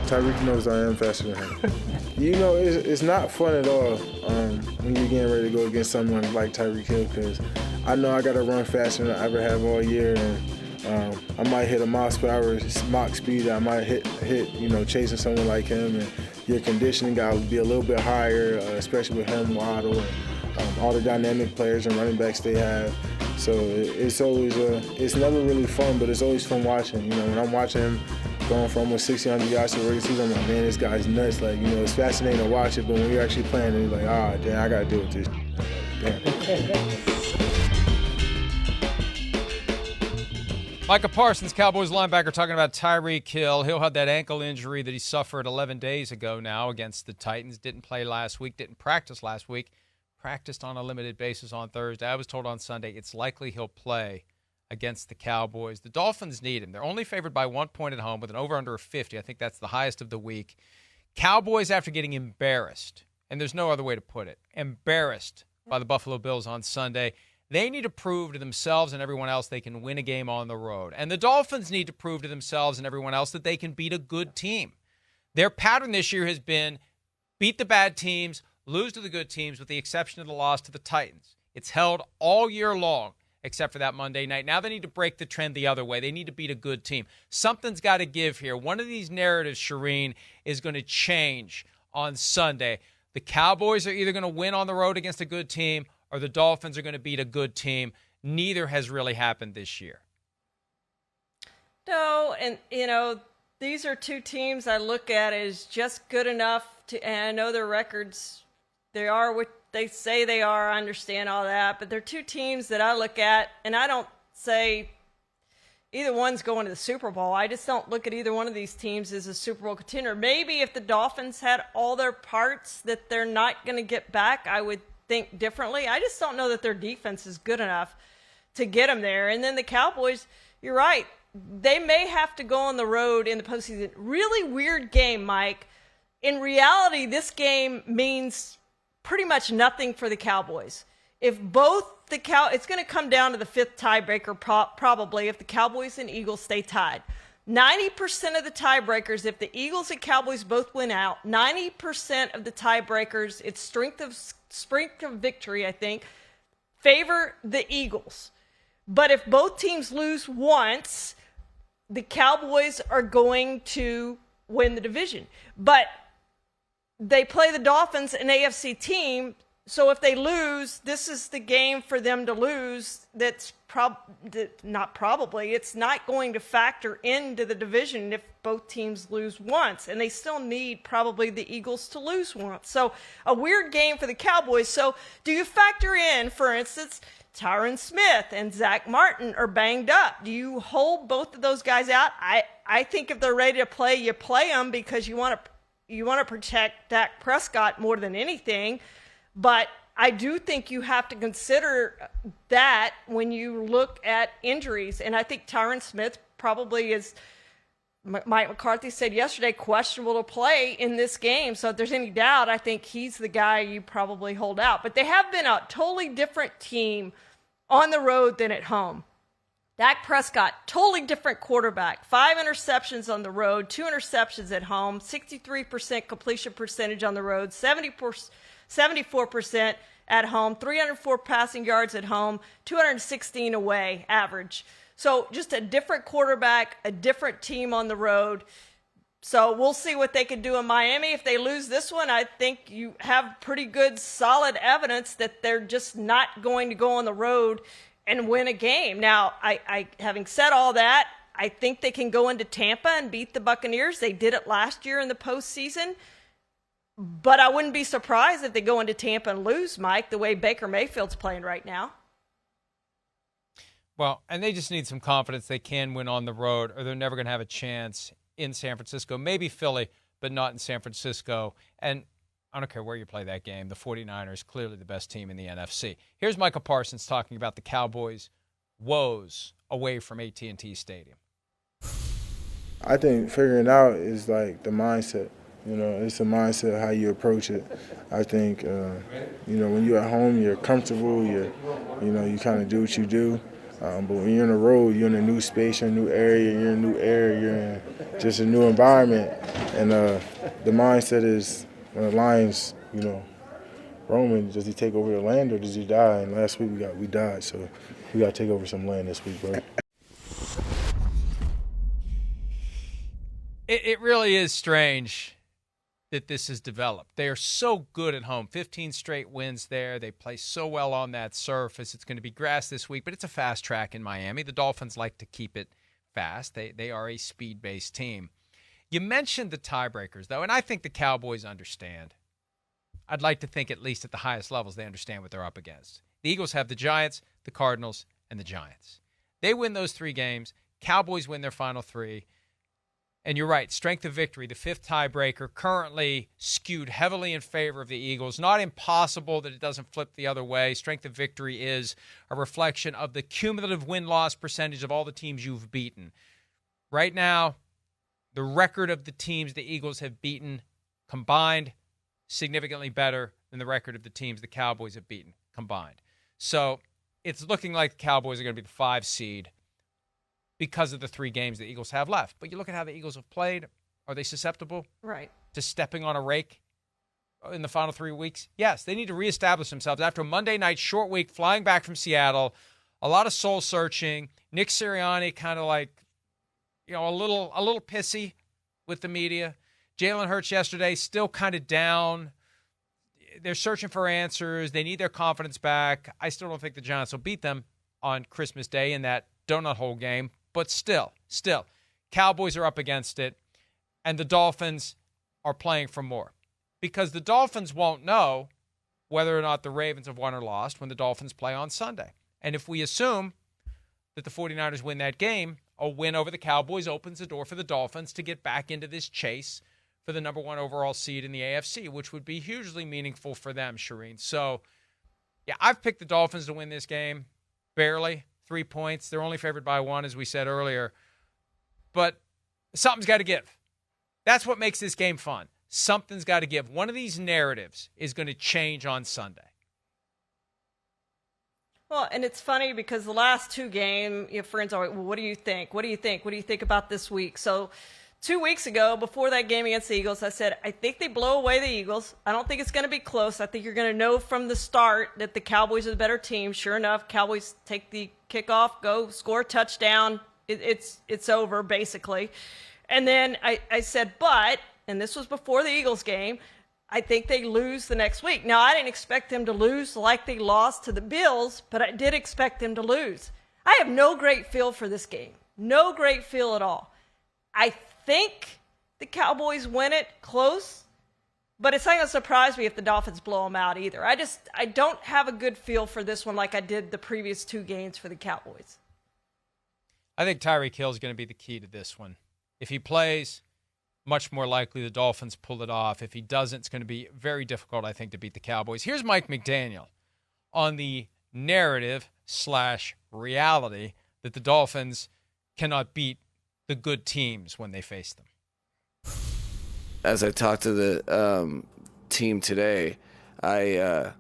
Tyreek knows I am faster than him. You know, it's not fun at all when you're getting ready to go against someone like Tyreek Hill, because I know I got to run faster than I ever have all year, and I might hit a miles per hour Mach speed. I might hit chasing someone like him, and your conditioning got to be a little bit higher, especially with him, Waddle, and all the dynamic players and running backs they have. So it's always it's never really fun, but it's always fun watching. You know, when I'm watching him going for almost 600 yards to the regular season, I'm like, man, this guy's nuts. Like, you know, it's fascinating to watch it, but when you're actually playing, you're like, damn, I got to deal with this. Damn. Micah Parsons, Cowboys linebacker, talking about Tyreek Hill. Hill had that ankle injury that he suffered 11 days ago now against the Titans. Didn't play last week, didn't practice last week. Practiced on a limited basis on Thursday. I was told on Sunday it's likely he'll play against the Cowboys. The Dolphins need him. They're only favored by 1 point at home with an over-under of 50. I think that's the highest of the week. Cowboys, after getting embarrassed, and there's no other way to put it, embarrassed by the Buffalo Bills on Sunday, they need to prove to themselves and everyone else they can win a game on the road. And the Dolphins need to prove to themselves and everyone else that they can beat a good team. Their pattern this year has been beat the bad teams, lose to the good teams, with the exception of the loss to the Titans. It's held all year long, except for that Monday night. Now they need to break the trend the other way. They need to beat a good team. Something's got to give here. One of these narratives, Charean, is going to change on Sunday. The Cowboys are either going to win on the road against a good team, or the Dolphins are going to beat a good team. Neither has really happened this year. No, and, these are two teams I look at as just good enough to, and I know their records, they are what they say they are, I understand all that, but they're two teams that I look at, and I don't say either one's going to the Super Bowl. I just don't look at either one of these teams as a Super Bowl contender. Maybe if the Dolphins had all their parts that they're not going to get back, I would think differently. I just don't know that their defense is good enough to get them there. And then the Cowboys, you're right, they may have to go on the road in the postseason. Really weird game, Mike. In reality, this game means pretty much nothing for the Cowboys. If both it's going to come down to the fifth tiebreaker probably if the Cowboys and Eagles stay tied. 90% of the tiebreakers, if the Eagles and Cowboys both win out, 90% of the tiebreakers, it's strength of victory, I think, favor the Eagles. But if both teams lose once, the Cowboys are going to win the division. But they play the Dolphins, an AFC team, so if they lose, this is the game for them to lose. That's not probably. It's not going to factor into the division if both teams lose once. And they still need probably the Eagles to lose once. So a weird game for the Cowboys. So do you factor in, for instance, Tyron Smith and Zach Martin are banged up? Do you hold both of those guys out? I think if they're ready to play, you play them because you want to protect Dak Prescott more than anything. But I do think you have to consider that when you look at injuries. And I think Tyron Smith probably is, Mike McCarthy said yesterday, questionable to play in this game. So if there's any doubt, I think he's the guy you probably hold out. But they have been a totally different team on the road than at home. Dak Prescott, totally different quarterback. 5 interceptions on the road, 2 interceptions at home, 63% completion percentage on the road, 74% at home, 304 passing yards at home, 216 away average. So just a different quarterback, a different team on the road. So we'll see what they can do in Miami. If they lose this one, I think you have pretty good, solid evidence that they're just not going to go on the road and win a game. Now, I having said all that, I think they can go into Tampa and beat the Buccaneers. They did it last year in the postseason. But I wouldn't be surprised if they go into Tampa and lose, Mike, the way Baker Mayfield's playing right now. Well, and they just need some confidence they can win on the road, or they're never going to have a chance in San Francisco. Maybe Philly, but not in San Francisco. And I don't care where you play that game. The 49ers, clearly the best team in the NFC. Here's Micah Parsons talking about the Cowboys' woes away from AT&T Stadium. I think figuring out is like the mindset. You know, it's a mindset of how you approach it. I think, when you're at home, you're comfortable. You kind of do what you do. But when you're on the road, you're in a new space, you're in a new area, you're in a new air, you're in just a new environment. And the mindset is when the Lions, Roman, does he take over the land or does he die? And last week we died, so we got to take over some land this week, bro. It really is strange that this has developed. They are so good at home. 15 straight wins there. They play so well on that surface. It's going to be grass this week, but it's a fast track in Miami. The Dolphins like to keep it fast. They are a speed-based team. You mentioned the tiebreakers, though, and I think the Cowboys understand. I'd like to think at least at the highest levels they understand what they're up against. The Eagles have the Giants, the Cardinals, and the Giants. They win those 3 games. Cowboys win their final 3. And you're right, strength of victory, the 5th tiebreaker, currently skewed heavily in favor of the Eagles. Not impossible that it doesn't flip the other way. Strength of victory is a reflection of the cumulative win-loss percentage of all the teams you've beaten. Right now, the record of the teams the Eagles have beaten combined, significantly better than the record of the teams the Cowboys have beaten combined. So it's looking like the Cowboys are going to be the 5 seed because of the 3 games the Eagles have left. But you look at how the Eagles have played. Are they susceptible to stepping on a rake in the final 3 weeks? Yes, they need to reestablish themselves. After a Monday night short week, flying back from Seattle, a lot of soul-searching. Nick Sirianni kind of like, a little pissy with the media. Jalen Hurts yesterday still kind of down. They're searching for answers. They need their confidence back. I still don't think the Giants will beat them on Christmas Day in that donut hole game. But still, Cowboys are up against it, and the Dolphins are playing for more. Because the Dolphins won't know whether or not the Ravens have won or lost when the Dolphins play on Sunday. And if we assume that the 49ers win that game, a win over the Cowboys opens the door for the Dolphins to get back into this chase for the number 1 overall seed in the AFC, which would be hugely meaningful for them, Charean. So, yeah, I've picked the Dolphins to win this game, barely. 3 points. They're only favored by 1, as we said earlier. But something's got to give. That's what makes this game fun. Something's got to give. One of these narratives is going to change on Sunday. Well, and it's funny because the last 2 games, your friends are like, well, what do you think? What do you think? What do you think about this week? So 2 weeks ago, before that game against the Eagles, I said, I think they blow away the Eagles. I don't think it's going to be close. I think you're going to know from the start that the Cowboys are the better team. Sure enough, Cowboys take the kickoff, go score a touchdown. It's over, basically. And then I said, but, and this was before the Eagles game, I think they lose the next week. Now, I didn't expect them to lose like they lost to the Bills, but I did expect them to lose. I have no great feel for this game. No great feel at all. I think the Cowboys win it close, but it's not going to surprise me if the Dolphins blow them out either. I don't have a good feel for this one like I did the previous 2 games for the Cowboys. I think Tyreek Hill is going to be the key to this one. If he plays, much more likely the Dolphins pull it off. If he doesn't, it's going to be very difficult, I think, to beat the Cowboys. Here's Mike McDaniel on the narrative/reality that the Dolphins cannot beat the good teams when they face them. As I talked to the team today, I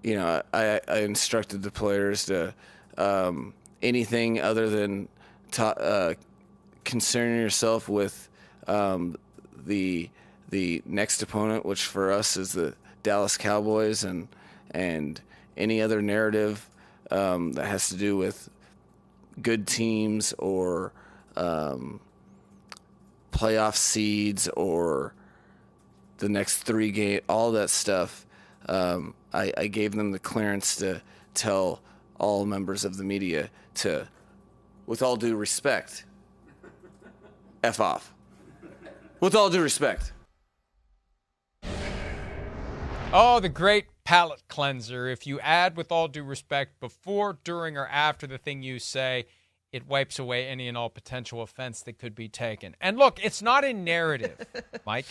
instructed the players to anything other than concern yourself with the next opponent, which for us is the Dallas Cowboys, and any other narrative that has to do with good teams or playoff seeds or the next 3 games, all that stuff. I gave them the clearance to tell all members of the media to, with all due respect, F off. With all due respect. Oh, the great palate cleanser. If you add with all due respect before, during, or after the thing you say, it wipes away any and all potential offense that could be taken. And look, it's not a narrative, Mike.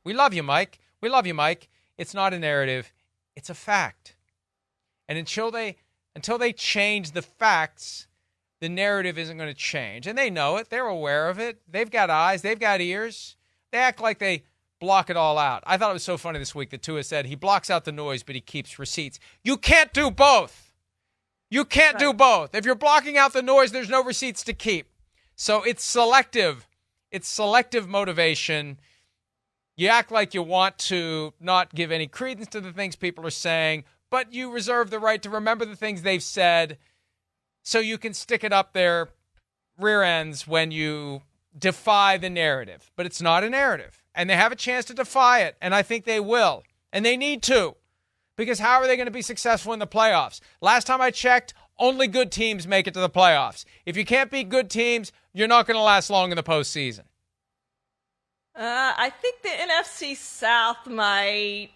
We love you, Mike. We love you, Mike. It's not a narrative. It's a fact. And until they change the facts, the narrative isn't going to change. And they know it. They're aware of it. They've got eyes. They've got ears. They act like they block it all out. I thought it was so funny this week that Tua said he blocks out the noise, but he keeps receipts. You can't do both. You can't do both. If you're blocking out the noise, there's no receipts to keep. So it's selective. It's selective motivation. You act like you want to not give any credence to the things people are saying, but you reserve the right to remember the things they've said so you can stick it up their rear ends when you defy the narrative. But it's not a narrative, and they have a chance to defy it, and I think they will, and they need to, because how are they going to be successful in the playoffs? Last time I checked, only good teams make it to the playoffs. If you can't beat good teams, you're not going to last long in the postseason. I think the NFC South might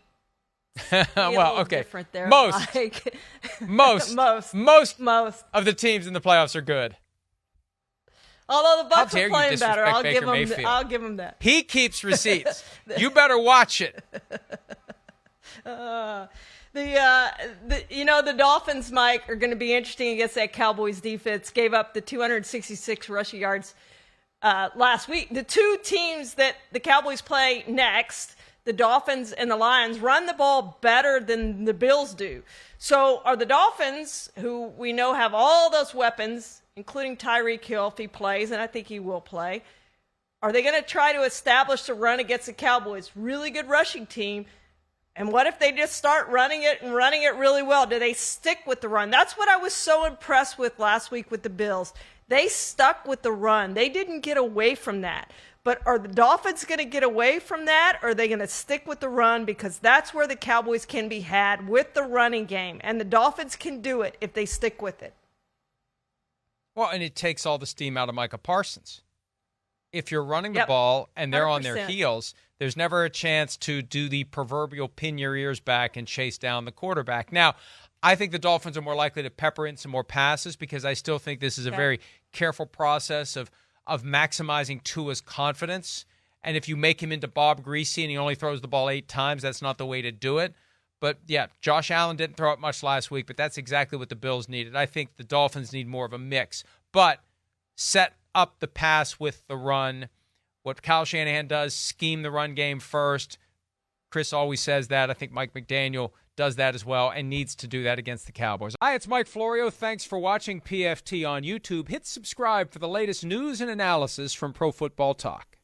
well, okay. Different there, most of the teams in the playoffs are good. Although the Bucs dare are you playing better, disrespect Baker Mayfield. I'll give them that. He keeps receipts. You better watch it. The Dolphins, Mike, are going to be interesting against that Cowboys defense. Gave up the 266 rushing yards last week. The two teams that the Cowboys play next, the Dolphins and the Lions, run the ball better than the Bills do. So are the Dolphins, who we know have all those weapons, including Tyreek Hill if he plays, and I think he will play, are they going to try to establish a run against the Cowboys? Really good rushing team. And what if they just start running it and running it really well? Do they stick with the run? That's what I was so impressed with last week with the Bills. They stuck with the run. They didn't get away from that. But are the Dolphins going to get away from that, or are they going to stick with the run? Because that's where the Cowboys can be had, with the running game. And the Dolphins can do it if they stick with it. Well, and it takes all the steam out of Micah Parsons. If you're running the ball and they're 100%. On their heels, there's never a chance to do the proverbial pin your ears back and chase down the quarterback. Now, I think the Dolphins are more likely to pepper in some more passes because I still think this is a very careful process of maximizing Tua's confidence. And if you make him into Bob Greasy and he only throws the ball 8 times, that's not the way to do it. But, yeah, Josh Allen didn't throw it much last week, but that's exactly what the Bills needed. I think the Dolphins need more of a mix. But set up the pass with the run. What Kyle Shanahan does, scheme the run game first. Chris always says that. I think Mike McDaniel does that as well and needs to do that against the Cowboys. Hi, it's Mike Florio. Thanks for watching PFT on YouTube. Hit subscribe for the latest news and analysis from Pro Football Talk.